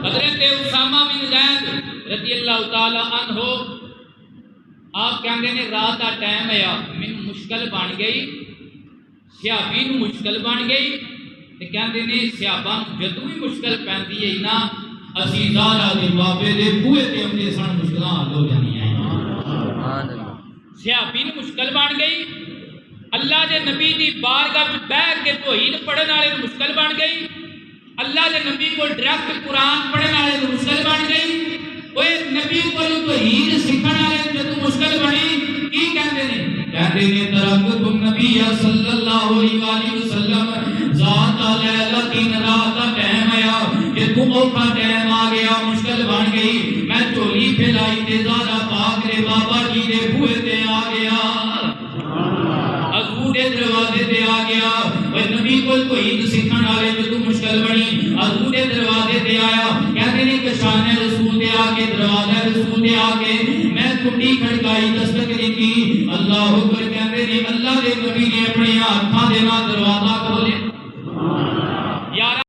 حضرت اسامہ بن زید رضی اللہ تعالی عنہ آپ کہندے نے رات دا ٹائم آیا مینوں مشکل بن گئی صحابی نوں مشکل بن گئی تے کہندے نے صحابہ جدوں ہی مشکل پیندی ہے نا اسی زہرا دے بابے دے بوئے تے اندے سن مشکلاں حل ہو جانیاں سبحان اللہ صحابی نوں مشکل بن گئی اللہ دے نبی دی بارگاہ وچ بیٹھ کے توحید پڑھن والے نوں مشکل بن گئی اللہ دے نبی کو ڈائریکٹ قرآن پڑھن والے نوں مشکل بن گئی اوے نبی کو توحید سکھن والے نوں جدوں مشکل بنی کی کہندے نے ترکت النبی صلی اللہ علیہ وآلہ وسلم ذات لیلۃ رات دا ٹائم آیا کہ تو اوکھا ٹائم آ گیا مشکل بن گئی میں چولی پھیلائی تے زہرا پاک دے بابا جی دے بوئے تے آ گیا حضور دے دروازے تے آ گیا اوے نبی کو توحید سکھن والے جدوں مشکل بنی حضور دے دروازے تے آیا کہتے نے کہ شان رسول دے آ کے دروازہ رسول دے آ کے میں کنڈی کھڑکائی دستک دیتی اللہ اکبر کہتے نے اللہ دے نبی نے اپنے ہاتھاں دے نال دروازہ کھولیا